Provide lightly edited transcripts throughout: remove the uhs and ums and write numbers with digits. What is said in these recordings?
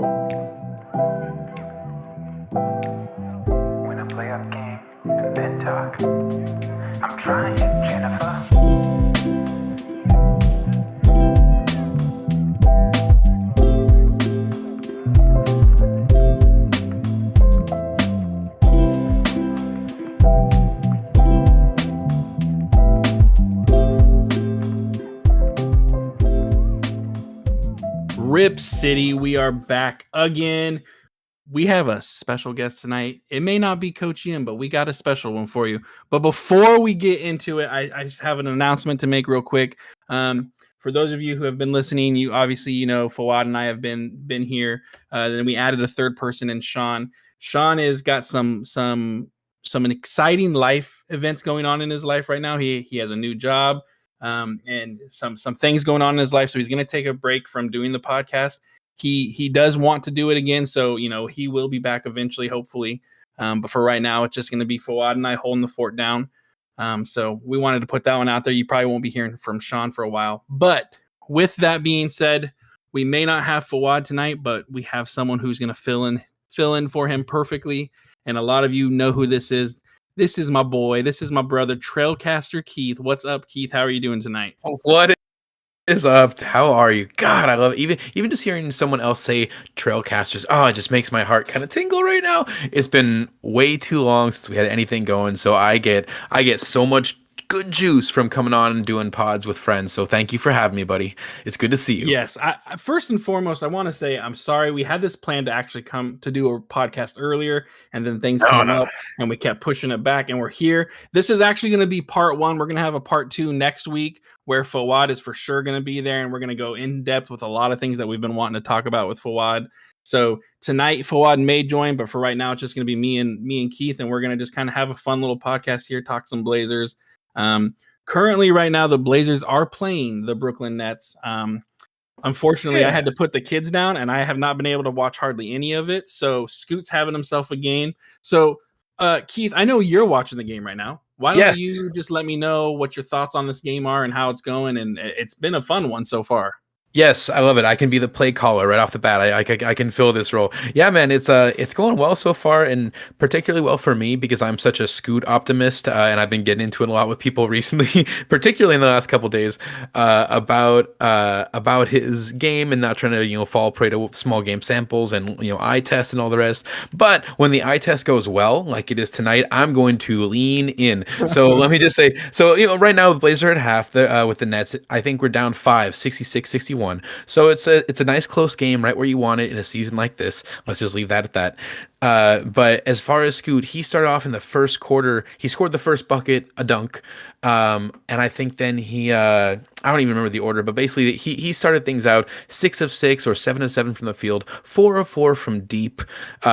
When I play a game and then talk, I'm trying, Jennifer. Rip City, we are back again. We have a special guest tonight. It may not be Coach Ian, but we got a special one for you. But before we get into it, I just have an announcement to make real quick. For those of you who have been listening, you obviously know Fawad and I have been here. Then we added a third person in Sean. Sean has got some exciting life events going on in his life right now. He has a new job. And some things going on in his life. So he's going to take a break from doing the podcast. He does want to do it again. So, he will be back eventually, hopefully. But for right now, it's just going to be Fawad and I holding the fort down. So we wanted to put that one out there. You probably won't be hearing from Sean for a while. But with that being said, we may not have Fawad tonight, but we have someone who's going to fill in for him perfectly. And a lot of you know who this is. This is my boy. This is my brother, Trailcaster Keith. What's up, Keith? How are you doing tonight? What is up? How are you? God, I love it. Even just hearing someone else say Trailcasters, it just makes my heart kind of tingle right now. It's been way too long since we had anything going, so I get so much good juice from coming on and doing pods with friends. So thank you for having me, buddy. It's good to see you. Yes. I first and foremost, I want to say I'm sorry. We had this plan to actually come to do a podcast earlier, and then things came up and we kept pushing it back, and we're here. This is actually going to be part one. We're going to have a part two next week where Fawad is for sure going to be there, and we're going to go in depth with a lot of things that we've been wanting to talk about with Fawad. So tonight Fawad may join, but for right now, it's just going to be me and Keith, and we're going to just kind of have a fun little podcast here, talk some Blazers. Currently right now the Blazers are playing the Brooklyn Nets. Unfortunately, I had to put the kids down and I have not been able to watch hardly any of it. So Scoot's having himself a game. So Keith, I know you're watching the game right now. Why don't you just let me know what your thoughts on this game are and how it's going? And it's been a fun one so far. Yes, I love it. I can be the play caller right off the bat. I can fill this role. Yeah, man, it's going well so far, and particularly well for me because I'm such a Scoot optimist, and I've been getting into it a lot with people recently, particularly in the last couple of days, about his game and not trying to fall prey to small game samples and eye test and all the rest. But when the eye test goes well, like it is tonight, I'm going to lean in. So let me just say, right now the Blazers are at half with the Nets. I think we're down 5, 66-61. So it's a nice close game right where you want it in a season like this. Let's just leave that at that. But as far as Scoot, he started off in the first quarter. He scored the first bucket, a dunk. And I think then I don't even remember the order, but basically he started things out 6 of 6 or 7 of 7 from the field, 4 of 4 from deep.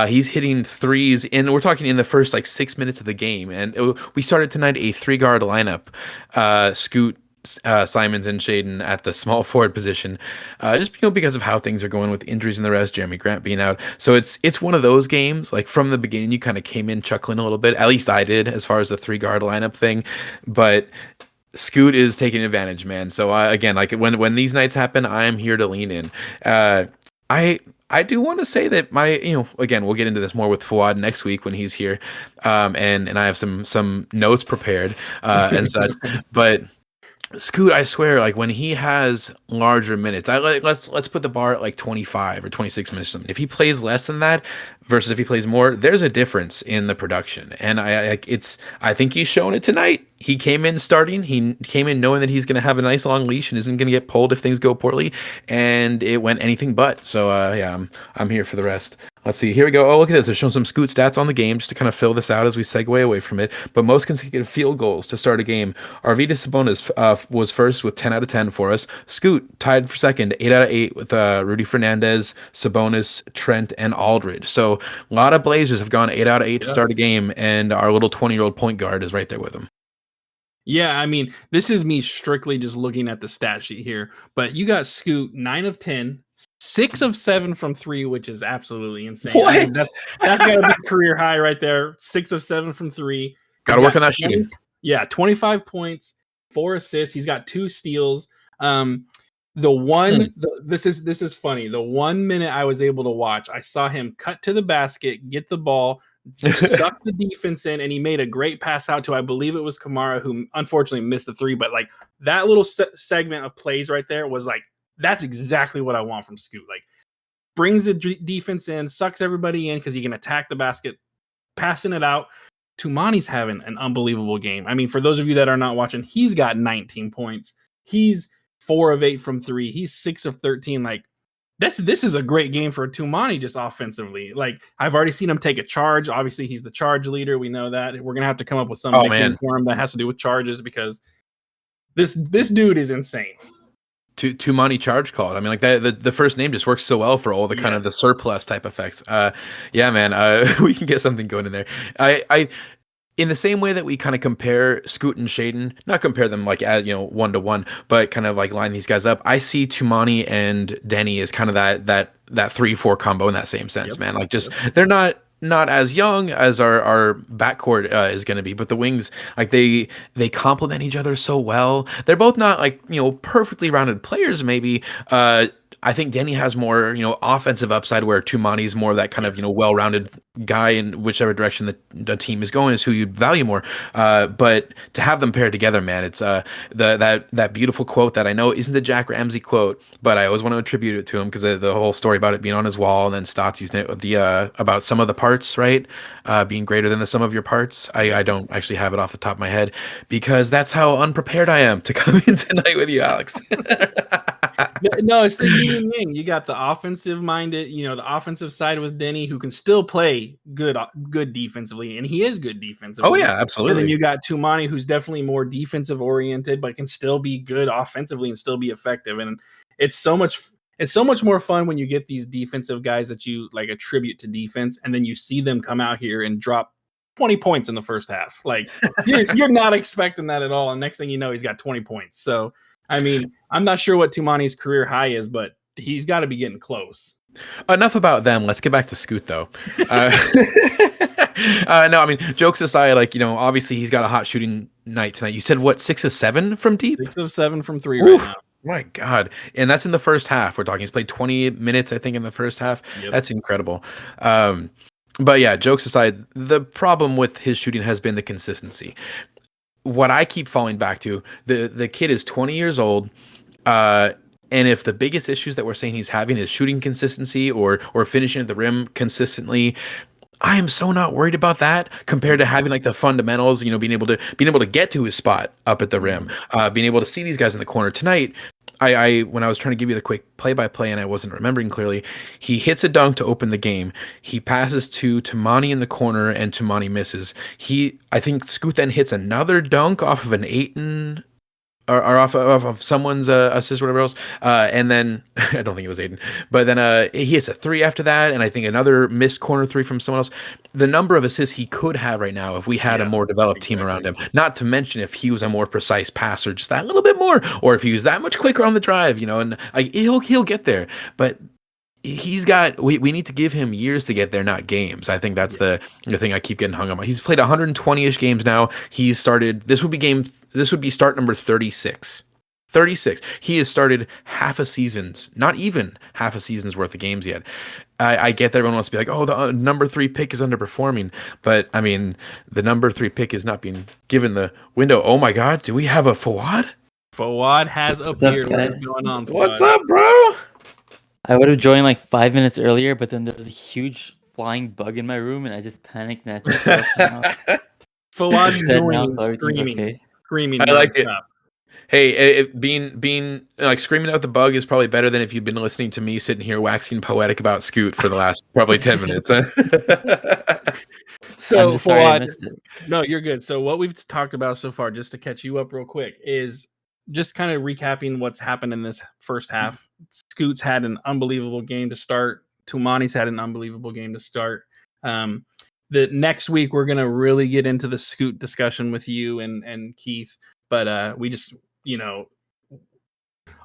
He's hitting threes we're talking in the first 6 minutes of the game. And we started tonight a 3-guard lineup. Scoot, Simons and Shaden at the small forward position, just because of how things are going with injuries and the rest, Jeremy Grant being out. So it's one of those games, from the beginning you kind of came in chuckling a little bit, at least I did, as far as the 3-guard lineup thing, but Scoot is taking advantage, man. So again, when these nights happen, I'm here to lean in. I do want to say that again, we'll get into this more with Fawad next week when he's here, and I have some notes prepared and such, but Scoot, I swear, when he has larger minutes, let's put the bar at 25 or 26 minutes. If he plays less than that versus if he plays more, there's a difference in the production, and I think he's shown it tonight. He came in starting. He came in knowing that he's going to have a nice long leash and isn't going to get pulled if things go poorly, and it went anything but. So I'm here for the rest. Let's see. Here we go. Oh, look at this. They're showing some Scoot stats on the game just to kind of fill this out as we segue away from it. But most consecutive field goals to start a game. Arvydas Sabonis was first with 10 out of 10 for us. Scoot tied for second, 8 out of 8 with Rudy Fernandez, Sabonis, Trent, and Aldridge. So a lot of Blazers have gone 8 out of 8 to start a game, and our little 20-year-old point guard is right there with them. Yeah, I mean, this is me strictly just looking at the stat sheet here, but you got Scoot 9 of 10, 6 of 7 from 3, which is absolutely insane. What? I mean, that's got to be a career high right there. 6 of 7 from 3. Got to work on that shooting. Yeah, 25 points, 4 assists. He's got 2 steals. This is funny. The 1 minute I was able to watch, I saw him cut to the basket, get the ball, suck the defense in, and he made a great pass out to, I believe it was Kamara, who unfortunately missed the three. But like that little segment of plays right there was like, that's exactly what I want from Scoot. Like, brings the defense in, sucks everybody in because he can attack the basket, passing it out. Tumani's having an unbelievable game. I mean, for those of you that are not watching, he's got 19 points. He's 4 of 8 from 3. He's 6 of 13. Like, this is a great game for Tumani just offensively. Like, I've already seen him take a charge. Obviously, he's the charge leader. We know that. We're gonna have to come up with some nickname for him that has to do with charges because this dude is insane. Tumani charge call. I mean, like that. The first name just works so well for all the kind of the surplus type effects. Yeah, man. We can get something going in there. I in the same way that we kind of compare Scoot and Shaden, not compare them like as 1-to-1, but kind of like line these guys up. I see Tumani and Denny as kind of that 3-4 combo in that same sense, man. Like they're not as young as our backcourt is going to be, but the wings, like they complement each other so well. They're both not like perfectly rounded players. Maybe I think Denny has more offensive upside, where Tumani's more that kind of well-rounded guy in whichever direction the team is going is who you'd value more. But to have them paired together, man, it's that beautiful quote that I know isn't the Jack Ramsey quote, but I always want to attribute it to him because the whole story about it being on his wall, and then Stotts using it with about some of the parts, right? Being greater than the sum of your parts. I don't actually have it off the top of my head because that's how unprepared I am to come in tonight with you, Alex. No, it's the yin and yang. You got the offensive minded, the offensive side with Denny, who can still play good defensively, and he is good defensively. Oh yeah, absolutely. And then you got Tumani, who's definitely more defensive oriented, but can still be good offensively and still be effective. And it's so much more fun when you get these defensive guys that you like attribute to defense, and then you see them come out here and drop 20 points in the first half. Like you're not expecting that at all, and next thing you know, he's got 20 points. So I mean, I'm not sure what Tumani's career high is, but he's got to be getting close. Enough about them. Let's get back to Scoot, though. No, I mean, jokes aside, like, obviously he's got a hot shooting night tonight. You said, what, 6 of 7 from deep? 6 of 7 from 3 right now. My God. And that's in the first half. We're talking, he's played 20 minutes, I think, in the first half. Yep. That's incredible. But yeah, jokes aside, the problem with his shooting has been the consistency. What I keep falling back to, the kid is 20 years old, and if the biggest issues that we're saying he's having is shooting consistency or finishing at the rim consistently, I am so not worried about that compared to having like the fundamentals, being able to get to his spot up at the rim, being able to see these guys in the corner tonight. I when I was trying to give you the quick play-by-play and I wasn't remembering clearly, he hits a dunk to open the game. He passes to Tumani in the corner and Tumani misses. I think Scoot then hits another dunk off of an Ayton or off of someone's assist or whatever else. And then I don't think it was Aiden, but then he hits a 3 after that. And I think another missed corner 3 from someone else. The number of assists he could have right now if we had a more developed team around him, not to mention if he was a more precise passer, just that little bit more, or if he was that much quicker on the drive, and he'll get there. But we need to give him years to get there, not games. I think that's the thing I keep getting hung up on. He's played 120-ish games now. He's started, this would be start number 36. 36. He has started not even half a season's worth of games yet. I get that everyone wants to be like, oh, the number 3 pick is underperforming. But, I mean, the number 3 pick is not being given the window. Oh, my God. Do we have a Fawad? Fawad has appeared. What's going on, Fawad? What's up, bro? I would have joined like 5 minutes earlier, but then there was a huge flying bug in my room, and I just panicked. And Fawad's screaming. I like it. Hey, being like screaming out the bug is probably better than if you've been listening to me sitting here waxing poetic about Scoot for the last probably 10 minutes. So Fawad, no, you're good. So what we've talked about so far, just to catch you up real quick, is just kind of recapping what's happened in this first half. Scoot's had an unbelievable game to start. Tumani's had an unbelievable game to start. The next week we're gonna really get into the Scoot discussion with you and Keith. But we just,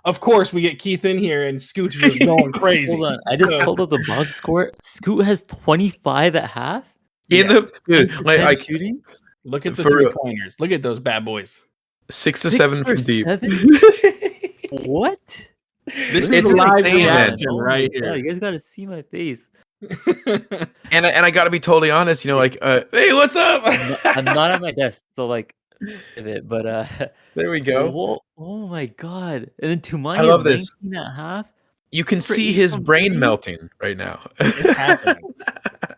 of course we get Keith in here and Scoot's just going crazy. Hold on, I just pulled up the box score. Scoot has 25 at half. Shooting. Look at the 3-pointers. Look at those bad boys. 6 or 7 from deep. What? This It's is live insane, man. reaction Oh right my God, here. you guys gotta see my face. And I got to be totally honest, like, hey, what's up? I'm not at my desk, so like, pivot, but There we go. whoa, oh my God! And then I Tumani at love this. 19.5 You can for see 8 his from brain 30. melting right now. It's happening.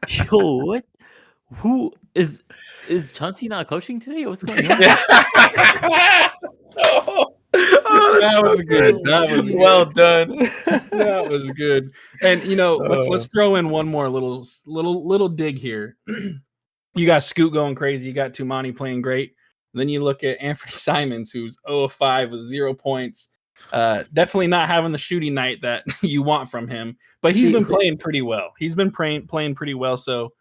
Yo, what? Who is Chauncey not coaching today? What's going on? Oh, that's That so was good. That was Well good. done. That was good. And let's Oh. throw in one more little dig here. You got Scoot going crazy. You got Tumani playing great. Then you look at Anthony Simons, who's 0 of 5 with 0 points. Definitely not having the shooting night that you want from him, but he's been playing pretty well. He's been playing pretty well. So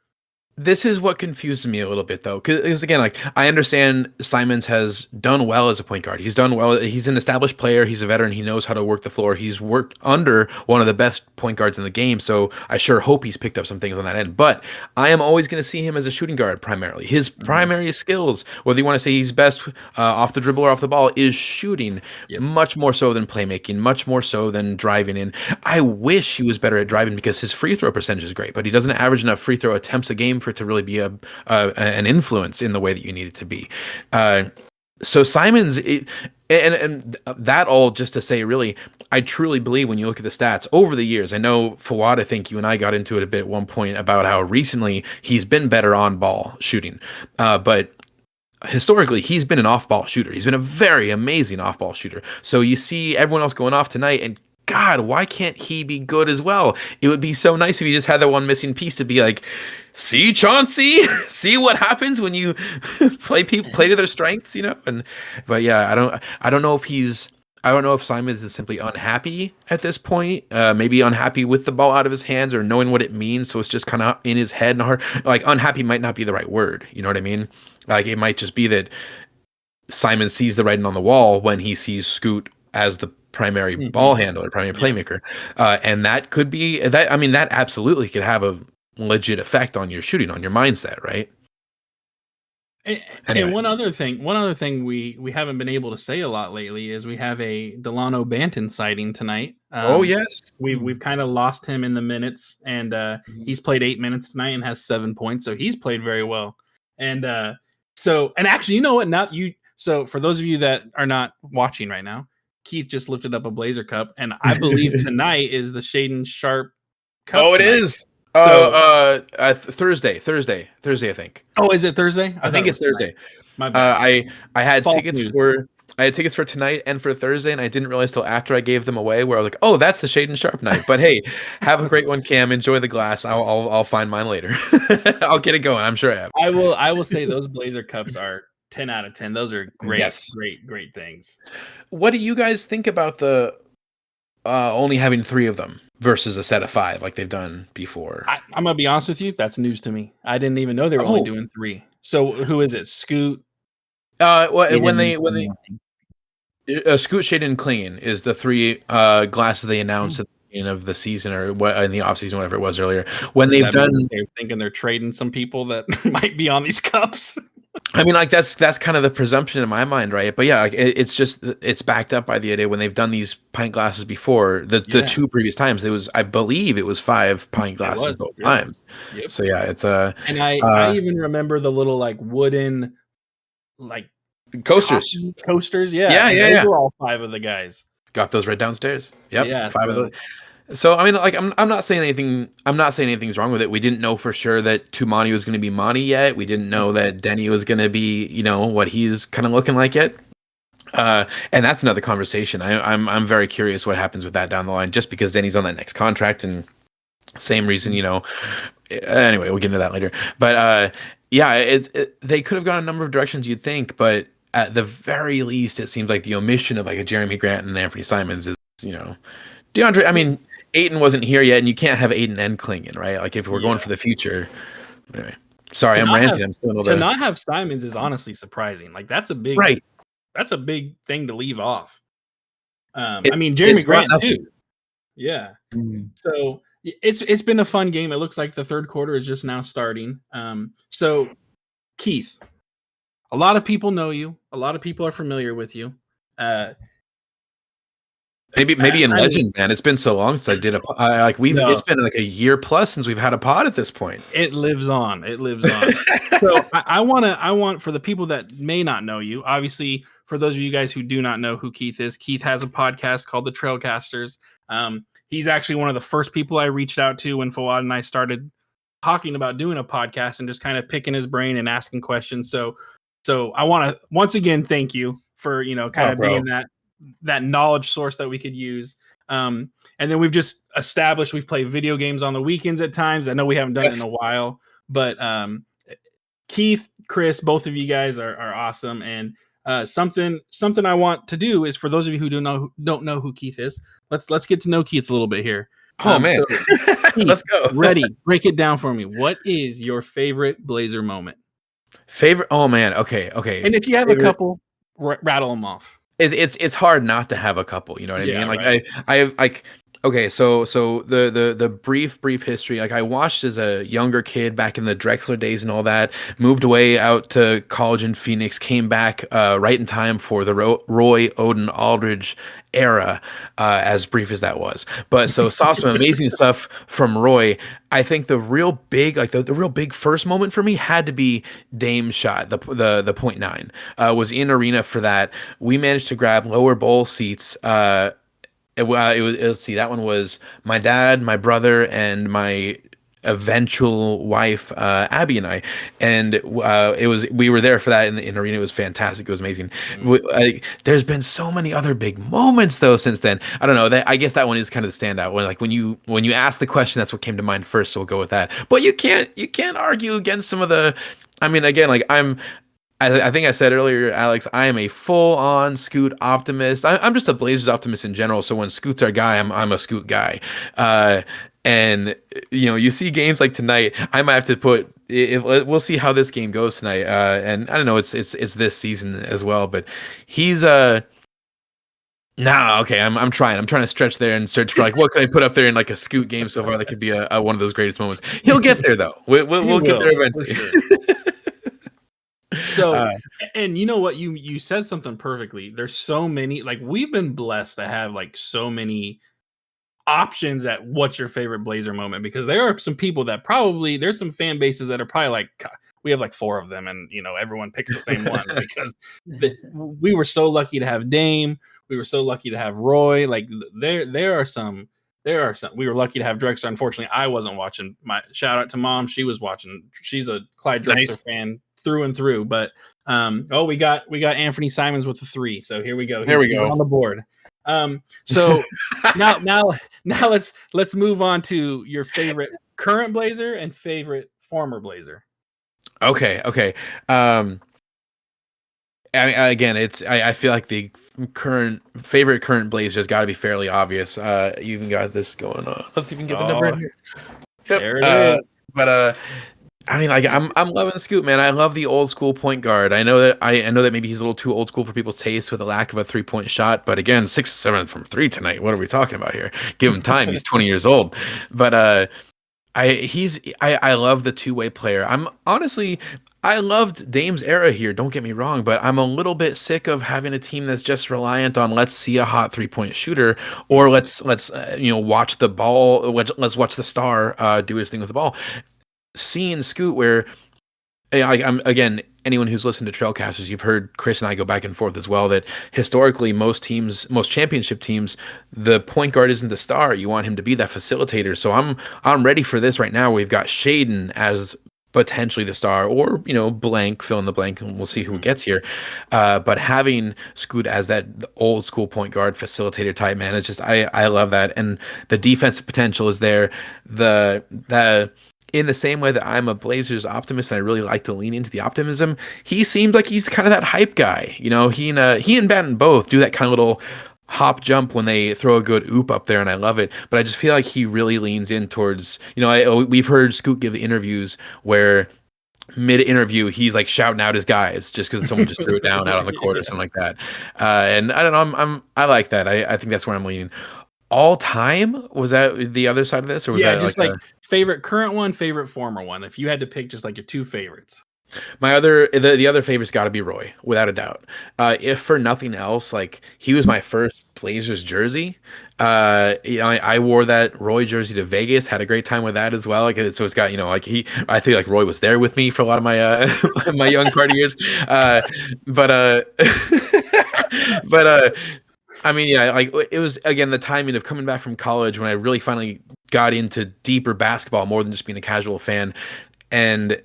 This is what confuses me a little bit, though, because again, like, I understand Simons has done well as a point guard. He's done well. He's an established player. He's a veteran. He knows how to work the floor. He's worked under one of the best point guards in the game. So I sure hope he's picked up some things on that end. But I am always going to see him as a shooting guard primarily. His primary skills, whether you want to say he's best off the dribble or off the ball, is shooting. Yep. Much more so than playmaking. Much more so than driving in. I wish he was better at driving because his free throw percentage is great, but he doesn't average enough free throw attempts a game for it to really be an influence in the way that you need it to be. So Simons, and that all just to say, really, I truly believe when you look at the stats over the years, I know Fawad, I think you and I got into it a bit at one point about how recently he's been better on ball shooting, but historically he's been an off-ball shooter. He's been a very amazing off-ball shooter. So you see everyone else going off tonight, and God, why can't he be good as well? It would be so nice if he just had that one missing piece to be like, see, Chauncey, see what happens when you play to their strengths, but yeah, I don't know if Simons is simply unhappy at this point, maybe unhappy with the ball out of his hands or knowing what it means. So it's just kind of in his head and hard. Like, unhappy might not be the right word. You know what I mean? Like, it might just be that Simon sees the writing on the wall when he sees Scoot as the primary ball handler, primary playmaker. And that could be that. I mean, that absolutely could have a legit effect on your shooting, on your mindset, right? And one other thing we haven't been able to say a lot lately is we have a Delano Banton sighting tonight. Oh yes, we've kind of lost him in the minutes, and he's played 8 minutes tonight and has 7 points, so he's played very well. And actually, you know what? So for those of you that are not watching right now, Keith just lifted up a Blazer Cup, and I believe tonight is the Shaden Sharp Cup. Oh, it tonight. is. Thursday, I think. Oh, is it Thursday? I think it's Thursday. Tonight. My bad. I had False tickets news. for tonight and for Thursday, and I didn't realize till after I gave them away, where I was like, "Oh, that's the Shaden Sharp night." But hey, have a great one, Cam. Enjoy the glass. I'll find mine later. I'll get it going. I'm sure I have. I will say those Blazer Cups are 10 out of 10. Those are great, Yes. great things. What do you guys think about the only having 3 of them versus a set of 5 like they've done before? I'm gonna be honest with you. That's news to me. I didn't even know they were only doing 3. So who is it? Scoot. When they Scoot, Shaden, and Klingon is the 3 glasses they announced at the beginning of the season or what in the offseason, whatever it was earlier. When they've done, they're thinking they're trading some people that might be on these cups. I mean, like that's kind of the presumption in my mind, right? But yeah, like, it's backed up by the idea when they've done these pint glasses before. The 2 previous times, I believe it was 5 pint glasses both times. Yep. So yeah, it's and I even remember the little like wooden like coasters. Yeah. Yeah. Those were all 5 of the guys. Got those right downstairs. Yep. Yeah, 5 of those. So I mean, like, I'm not saying anything. I'm not saying anything's wrong with it. We didn't know for sure that Tumani was going to be Monty yet. We didn't know that Denny was going to be, what he's kind of looking like yet. And that's another conversation. I'm very curious what happens with that down the line, just because Denny's on that next contract, and same reason, Anyway, we'll get into that later. But yeah, they could have gone a number of directions, you'd think, but at the very least, it seems like the omission of like a Jeremy Grant and Anthony Simons is, DeAndre. I mean, Ayton wasn't here yet, and you can't have Ayton and Klingon, right? Like, if we're going for the future. Anyway, sorry, I'm ranting. I'm still to not have Simons is honestly surprising. Like, that's a big That's a big thing to leave off. I mean, Jeremy Grant too. Yeah. So it's been a fun game. It looks like the third quarter is just now starting. So Keith, a lot of people know you. A lot of people are familiar with you. Maybe in I mean, Legend, man. It's been so long since I did no, it's been like a year plus since we've had a pod at this point. it lives on. It lives on. So I want for the people that may not know you, obviously for those of you guys who do not know who Keith is, Keith has a podcast called the Trailcasters. He's actually one of the first people I reached out to when Fawad and I started talking about doing a podcast and just kind of picking his brain and asking questions. So I want to once again thank you for kind of being that knowledge source that we could use. And then we've just established we've played video games on the weekends at times. I know we haven't done it in a while, but Keith, Chris, both of you guys are awesome. And something I want to do is for those of you who don't know who Keith is, let's get to know Keith a little bit here. Oh man, so, Keith, let's go. Ready? Break it down for me. What is your favorite Blazer moment? Favorite? Oh man, okay. And if you have a couple, rattle them off. It's hard not to have a couple. You know what I mean? Like right. I like. Okay, so the brief history, like I watched as a younger kid back in the Drexler days and all that, moved away out to college in Phoenix, came back right in time for the Roy Odin Aldridge era, as brief as that was. But so saw some amazing stuff from Roy. I think the real big, like the real big first moment for me had to be Dame's shot, the .9. Was in arena for that. We managed to grab lower bowl seats. It was, let's see, that one was my dad, my brother, and my eventual wife, Abby, and I. And we were there for that in arena. It was fantastic. It was amazing. There's been so many other big moments though since then. I don't know. I guess that one is kind of the standout. When you ask the question, that's what came to mind first. So we'll go with that. But you can't argue against some of the. I mean, again, like I think I said earlier, Alex, I am a full-on Scoot optimist. I'm just a Blazers optimist in general. So when Scoot's our guy, I'm a Scoot guy. And you see games like tonight, I might have to put. We'll see how this game goes tonight. And I don't know, it's this season as well. But he's okay. I'm trying to stretch there and search for like what can I put up there in like a Scoot game so far that could be a one of those greatest moments. He'll get there though. We'll get there eventually. So, and you know what, you said something perfectly. There's so many, like we've been blessed to have like so many options at what's your favorite Blazer moment, because there are some people that probably there's some fan bases that are probably like, we have like 4 of them and everyone picks the same one because we were so lucky to have Dame. We were so lucky to have Roy. Like there are some we were lucky to have Drexler. Unfortunately, I wasn't watching. My shout out to Mom. She was watching. She's a Clyde Drexler fan through and through. But we got Anthony Simons with the 3. So here we go. He's on the board. So now let's move on to your favorite current Blazer and favorite former Blazer. Okay. Again, I feel like the favorite current Blazer has got to be fairly obvious. You even got this going on. Let's even get the number in here. Yep. There it is. But I mean, like I'm loving Scoot, man. I love the old school point guard. I know that maybe he's a little too old school for people's taste with a lack of a 3-point shot. But again, 6-7 from 3 tonight. What are we talking about here? Give him time. He's 20 years old. But I love the two-way player. I loved Dame's era here, don't get me wrong, but I'm a little bit sick of having a team that's just reliant on let's see a hot 3-point shooter, or let's watch the ball, let's watch the star do his thing with the ball. Seeing Scoot where I'm again, anyone who's listened to Trailcasters, you've heard Chris and I go back and forth as well, that historically most championship teams, the point guard isn't the star. You want him to be that facilitator. So I'm ready for this right now. We've got Shaden as potentially the star, or blank, fill in the blank, and we'll see who gets here. But having Scoot as that old school point guard facilitator type, man, it's just I love that, and the defensive potential is there. The in the same way that I'm a Blazers optimist and I really like to lean into the optimism, he seems like he's kind of that hype guy. He and Batten both do that kind of little hop jump when they throw a good oop up there, and I love it. But I just feel like he really leans in towards, we've heard Scoot give interviews where mid-interview he's like shouting out his guys just because someone just threw it down out on the court or something like that. And I don't know, I like that. I think that's where I'm leaning. All time, was that the other side of this, or was that just like favorite current one, favorite former one? If you had to pick just like your 2 favorites. The other favorite's got to be Roy, without a doubt. If for nothing else, like he was my first Blazers jersey. I wore that Roy jersey to Vegas, had a great time with that as well. Like, so it's got, I think like Roy was there with me for a lot of my my young party years. But but I mean, yeah, like it was again the timing of coming back from college when I really finally got into deeper basketball more than just being a casual fan, and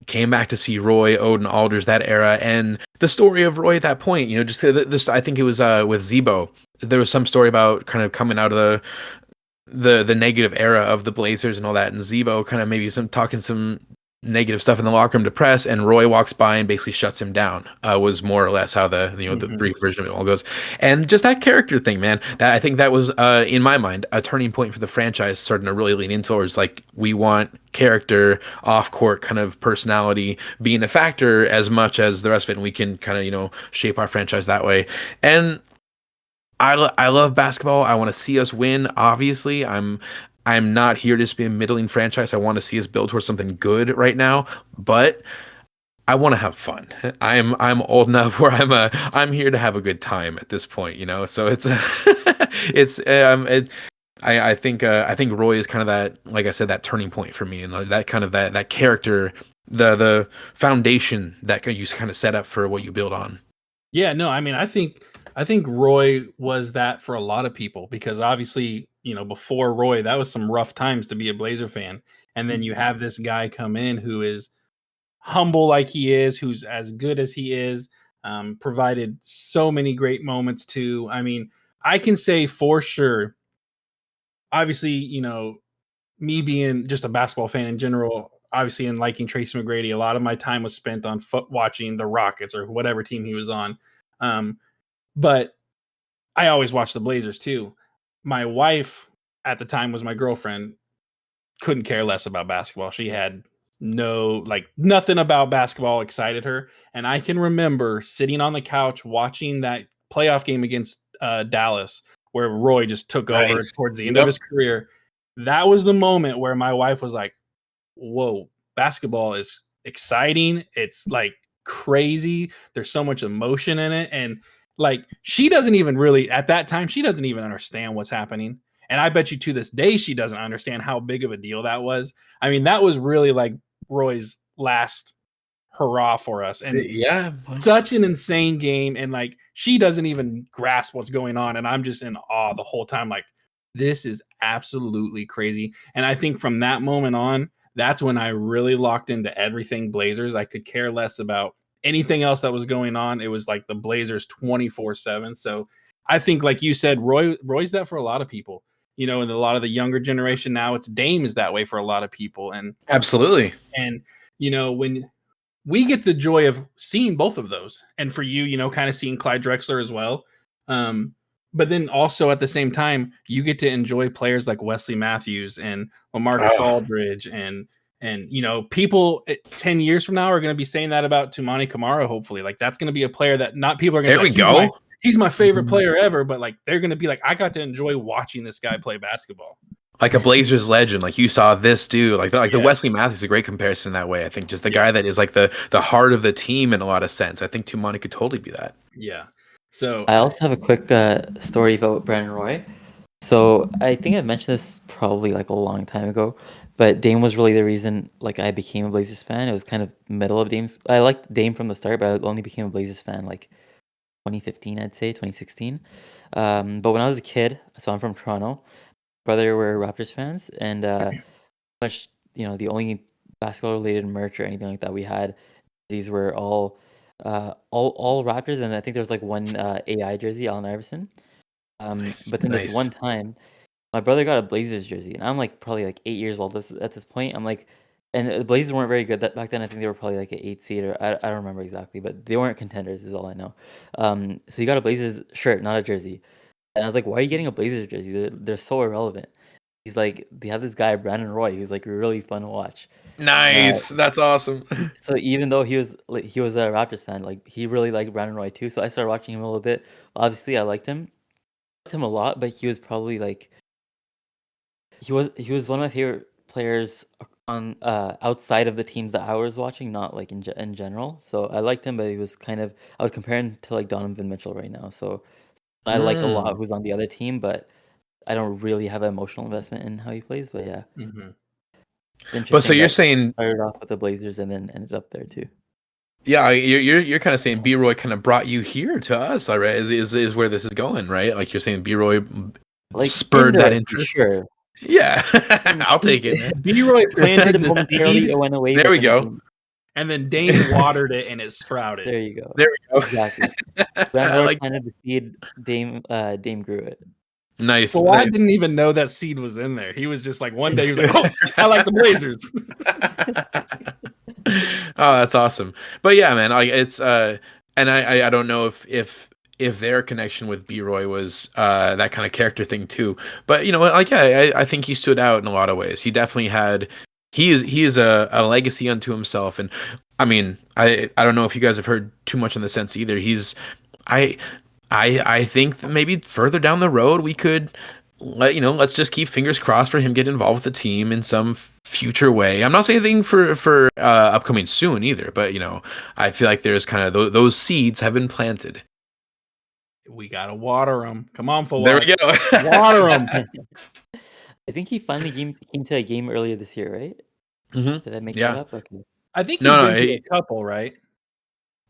came back to see Roy, Odin, Alders, that era, and the story of Roy at that point. Just this. I think it was with Zebo. There was some story about kind of coming out of the negative era of the Blazers and all that, and Zebo kind of maybe talking some negative stuff in the locker room to press, and Roy walks by and basically shuts him down. Was more or less how the brief version of it all goes, and just that character thing, man. That I think that was in my mind a turning point for the franchise, starting to really lean into towards like we want character, off court kind of personality being a factor as much as the rest of it, and we can kind of shape our franchise that way. And I love basketball. I want to see us win. Obviously, I'm not here to just be a middling franchise. I want to see us build towards something good right now, but I want to have fun. I'm old enough where I'm here to have a good time at this point, So it's I think Roy is kind of that, like I said, that turning point for me, and that kind of that character, the foundation that you kind of set up for what you build on. Yeah, no, I mean, I think Roy was that for a lot of people, because obviously, before Roy, that was some rough times to be a Blazer fan. And then you have this guy come in who is humble like he is, who's as good as he is, provided so many great moments too. I mean, I can say for sure, obviously, me being just a basketball fan in general, obviously, and liking Tracy McGrady, a lot of my time was spent on watching the Rockets or whatever team he was on. But I always watched the Blazers too. My wife at the time was my girlfriend, couldn't care less about basketball. She had nothing about basketball excited her. And I can remember sitting on the couch watching that playoff game against Dallas, where Roy just took over towards the end of his career. That was the moment where my wife was like, whoa, basketball is exciting. It's like crazy. There's so much emotion in it. And like, she doesn't even really, at that time, she doesn't even understand what's happening. And I bet you to this day, she doesn't understand how big of a deal that was. I mean, that was really like Roy's last hurrah for us. And yeah, such an insane game. And like, she doesn't even grasp what's going on. And I'm just in awe the whole time. Like, this is absolutely crazy. And I think from that moment on, that's when I really locked into everything Blazers. I could care less about anything else that was going on. It was like the Blazers 24/7. So I think, like you said, Roy's that for a lot of people. And a lot of the younger generation now, it's Dame is that way for a lot of people. And absolutely. And when we get the joy of seeing both of those, and for you, kind of seeing Clyde Drexler as well. But then also at the same time, you get to enjoy players like Wesley Matthews and LaMarcus Aldridge and people 10 years from now are going to be saying that about Toumani Camara. Hopefully, like that's going to be a player that not people are going to. There we go. He's my favorite player ever, but like they're going to be like, I got to enjoy watching this guy play basketball. Like a Blazers legend, like you saw this dude, the Wesley Matthews is a great comparison in that way. I think just the guy that is like the heart of the team in a lot of sense. I think Toumani could totally be that. Yeah. So I also have a quick story about Brandon Roy. So I think I mentioned this probably like a long time ago, but Dame was really the reason like I became a Blazers fan. It was kind of middle of Dame's. I liked Dame from the start, but I only became a Blazers fan like 2015, I'd say 2016. But when I was a kid, so I'm from Toronto. Brother were Raptors fans, and much the only basketball related merch or anything like that we had, these were all Raptors, and I think there was like one AI jersey, Allen Iverson. But then this one time, my brother got a Blazers jersey, and I'm like probably like 8 years old at this point. I'm like, and the Blazers weren't very good back then. I think they were probably like an 8 seed, or I don't remember exactly, but they weren't contenders, is all I know. So he got a Blazers shirt, not a jersey. And I was like, why are you getting a Blazers jersey? They're so irrelevant. He's like, they have this guy, Brandon Roy, who's like really fun to watch. Nice. That's awesome. So even though he was a Raptors fan, like he really liked Brandon Roy too. So I started watching him a little bit. Obviously, I liked him a lot, but he was probably like he was one of my favorite players on outside of the teams that I was watching, not like in general. So I liked him, but he was kind of I would compare him to like Donovan Mitchell right now. So I like a lot who's on the other team, but I don't really have an emotional investment in how he plays. But yeah, Mhm. it's But so interesting you're that saying, started off with the Blazers and then ended up there too. yeah, you're kind of saying B Roy kind of brought you here to us, all right? Is where this is going, right? Like you're saying B Roy Like spurred that indirectly, interest. sure. Yeah, I'll take it, man. B-Roy planted Started the momentarily, seed, it went away, There but we then it go. came. and then Dane watered it, and it sprouted. There you go. There we go. Exactly. Brandon I Roy like planted the seed. Dame grew it. nice. Kawhi didn't even know that seed was in there. He was just like, one day he was like, "Oh, I like the Blazers." Oh, that's awesome. But yeah, man, like it's and I don't know if their connection with B Roy was that kind of character thing too. But you know, like yeah, I think he stood out in a lot of ways. He definitely had he is a legacy unto himself. And I mean, I don't know if you guys have heard too much in the sense either. He's I I think that maybe further down the road we could let's just keep fingers crossed for him get involved with the team in some future way. I'm not saying anything for upcoming soon either, but I feel like there's kind of those seeds have been planted. We gotta water them. Come on, There Fawad. we go. Water them. I think he finally came to a game earlier this year, right? Mhm. Did I make that Yeah. up? Okay. I think he's No, been to a couple, right?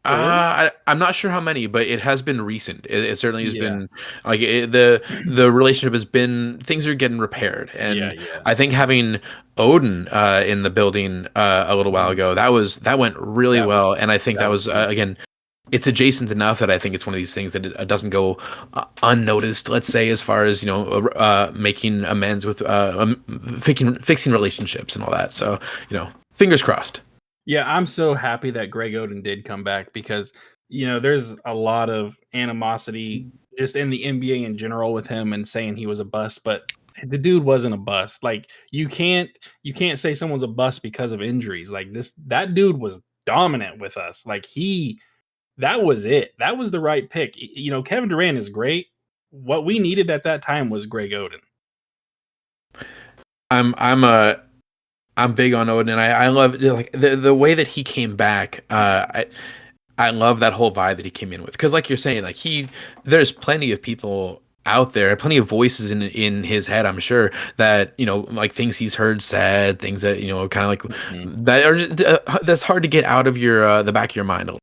I'm not sure how many, but it has been recent. It certainly has Yeah. been like the relationship has been things are getting repaired, and Yeah. I think having Odin in the building a little while ago that went really That was- well, and I think that that was was good. again it's adjacent enough that I think it's one of these things that it doesn't go unnoticed. Let's say as far as making amends with fixing relationships and all that. So fingers crossed. Yeah, I'm so happy that Greg Oden did come back because there's a lot of animosity just in the NBA in general with him and saying he was a bust, but the dude wasn't a bust. Like you can't say someone's a bust because of injuries. Like that dude was dominant with us. Like that was it. That was the right pick. Kevin Durant is great. What we needed at that time was Greg Oden. I'm big on Odin, and I love like the way that he came back. I love that whole vibe that he came in with, because like you're saying, like there's plenty of people out there, plenty of voices in his head, I'm sure, that like things he's heard said, things that kind of like that are that's hard to get out of your the back of your mind a little.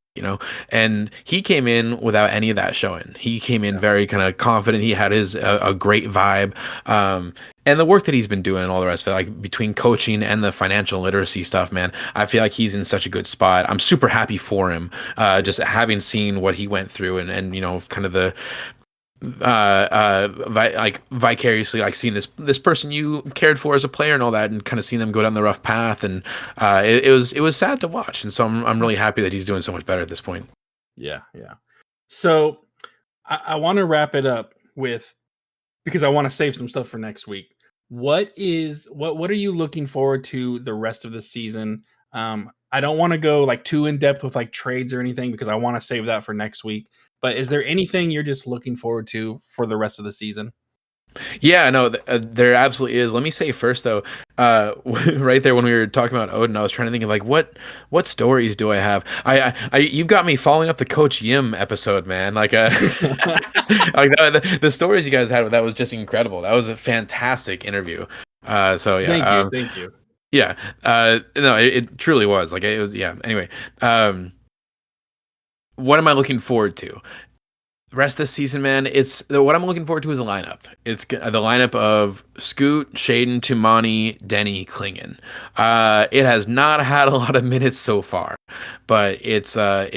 And he came in without any of that showing. He came in very kind of confident. He had his a great vibe. And the work that he's been doing and all the rest of it, like between coaching and the financial literacy stuff, man, I feel like he's in such a good spot. I'm super happy for him. Just having seen what he went through and kind of the like vicariously, like seeing this person you cared for as a player and all that, and kind of seeing them go down the rough path, and it was sad to watch. And so I'm really happy that he's doing so much better at this point. Yeah. So I want to wrap it up with, because I want to save some stuff for next week. What are you looking forward to the rest of the season? I don't want to go like too in depth with like trades or anything because I want to save that for next week. But is there anything you're just looking forward to for the rest of the season? Yeah, no, there absolutely is. Let me say first though, right there when we were talking about Odin, I was trying to think of like what stories do I have? I you've got me following up the Coach Yim episode, man. Like like the stories you guys had, that was just incredible. That was a fantastic interview. So yeah, Thank you. yeah, no, it truly was. Like it was, yeah. Anyway, what am I looking forward to? The rest of the season, man, it's what I'm looking forward to is a lineup. It's the lineup of Scoot, Shaden, Tumani, Denny, Klingon. It has not had a lot of minutes so far, but I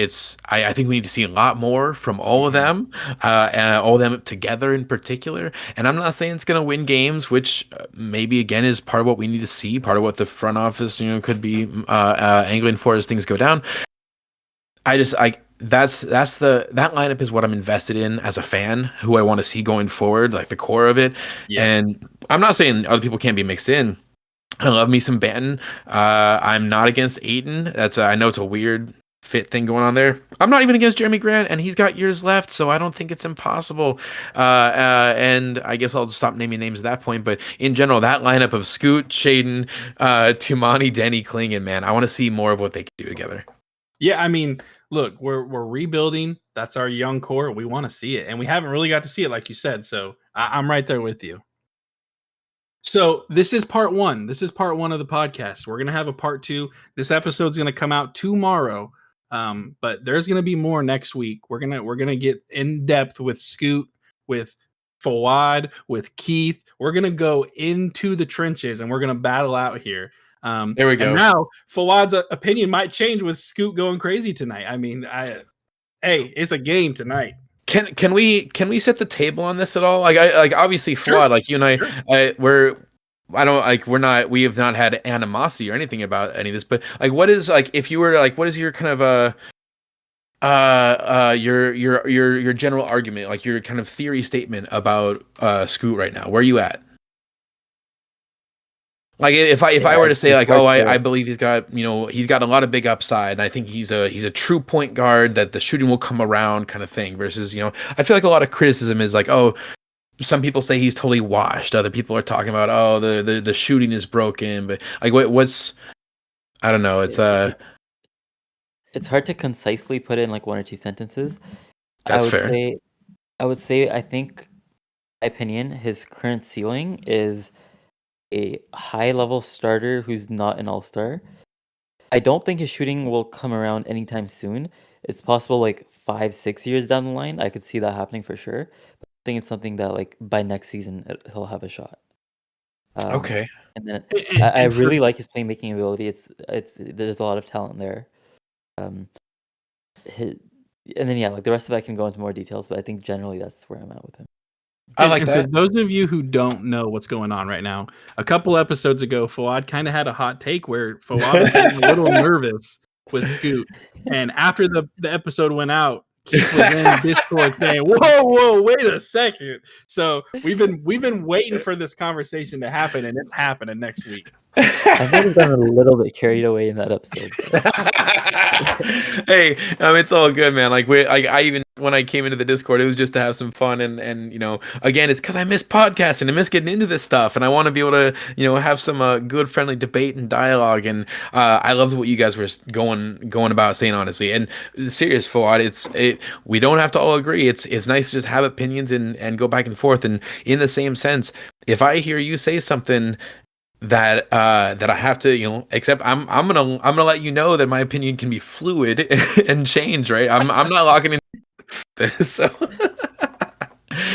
think we need to see a lot more from all of them, and all of them together in particular. And I'm not saying it's going to win games, which maybe again is part of what we need to see, part of what the front office could be angling for as things go down. That lineup is what I'm invested in as a fan, who I want to see going forward, like the core of it. Yes. And I'm not saying other people can't be mixed in. I love me some Banton. I'm not against Aiden. I know it's a weird fit thing going on there. I'm not even against Jeremy Grant, and he's got years left, so I don't think it's impossible. And I guess I'll just stop naming names at that point. But in general, that lineup of Scoot, Shaden, Tumani, Denny, Klingon, man, I want to see more of what they can do together. Yeah, I mean, look, we're rebuilding. That's our young core. We want to see it, and we haven't really got to see it, like you said. So I'm right there with you. So this is part one. This is part one of the podcast. We're gonna have a part two. This episode's gonna come out tomorrow, but there's gonna be more next week. We're gonna get in depth with Scoot, with Fawad, with Keith. We're gonna go into the trenches and we're gonna battle out here. There we go. And now Fawad's opinion might change with Scoot going crazy tonight. I mean, hey, it's a game tonight. Can we set the table on this at all? Like obviously Fawad, Sure. like you and I, we have not had animosity or anything about any of this, but like what is like if you were like what is your kind of your general argument, like your kind of theory statement about Scoot right now? Where are you at? Like if I were to say like, oh, I believe he's got a lot of big upside, and I think he's a true point guard that the shooting will come around kind of thing. Versus I feel like a lot of criticism is like, oh, some people say he's totally washed. Other people are talking about, oh, the shooting is broken. But like what's I don't know. It's hard to concisely put in like one or two sentences. That's fair. I would say I think, my opinion, his current ceiling is a high-level starter who's not an all-star. I don't think his shooting will come around anytime soon. It's possible like 5-6 years down the line. I could see that happening for sure. But I think it's something that like by next season he'll have a shot. Okay. And then I really like his playmaking ability. There's a lot of talent there. And then like the rest of it I can go into more details, but I think generally that's where I'm at with him. I like and that. For those of you who don't know what's going on right now, a couple episodes ago, Fawad kind of had a hot take where Fawad was getting a little nervous with Scoot. And after the episode went out, Keith was in Discord saying, whoa, wait a second. So we've been waiting for this conversation to happen, and it's happening next week. I might have gotten a little bit carried away in that episode. Hey, it's all good, man. Like I even when I came into the Discord, it was just to have some fun, and again, it's because I miss podcasting, I miss getting into this stuff, and I want to be able to have some good friendly debate and dialogue. And I loved what you guys were going about saying, honestly. And serious, Fawad, we don't have to all agree. It's nice to just have opinions and go back and forth. And in the same sense, if I hear you say something that I have to accept, I'm gonna let you know that my opinion can be fluid and change, right? I'm not locking in this.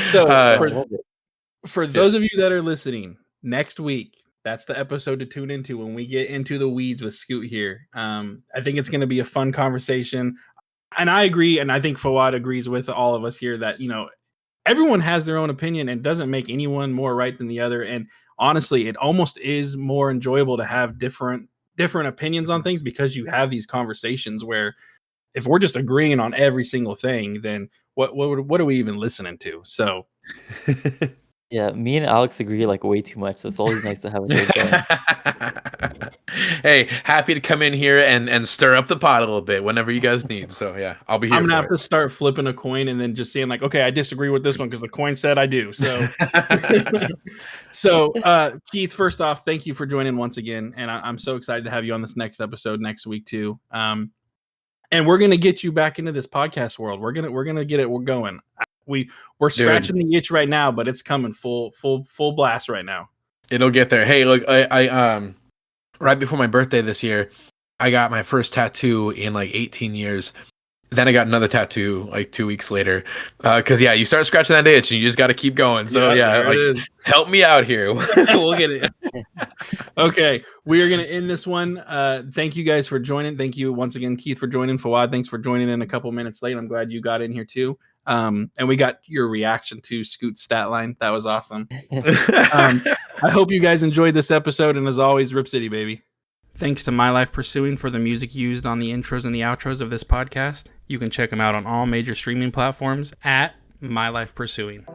So for those of you that are listening, next week that's the episode to tune into when we get into the weeds with Scoot here. I think it's going to be a fun conversation, and I agree, and I think Fawad agrees with all of us here that everyone has their own opinion and doesn't make anyone more right than the other. And honestly, it almost is more enjoyable to have different opinions on things, because you have these conversations where if we're just agreeing on every single thing, then what are we even listening to? So yeah, me and Alex agree like way too much, so it's always nice to have a third guy. Hey, happy to come in here and stir up the pot a little bit whenever you guys need. So yeah, I'll be here. I'm gonna have to start flipping a coin and then just saying like, okay, I disagree with this one because the coin said I do. So, Keith, first off, thank you for joining once again, and I'm so excited to have you on this next episode next week too. And we're gonna get you back into this podcast world. We're gonna get it. We're going. We're scratching the itch right now, but it's coming full blast right now. It'll get there. Hey, look, I right before my birthday this year, I got my first tattoo in like 18 years. Then I got another tattoo like 2 weeks later. Because you start scratching that itch and you just got to keep going. So help me out here. We'll get it. Okay, we are going to end this one. Thank you guys for joining. Thank you once again, Keith, for joining. Fawad, thanks for joining in a couple minutes late. I'm glad you got in here too. And we got your reaction to Scoot's stat line. That was awesome. I hope you guys enjoyed this episode. And as always, Rip City, baby. Thanks to My Life Pursuing for the music used on the intros and the outros of this podcast. You can check them out on all major streaming platforms at My Life Pursuing.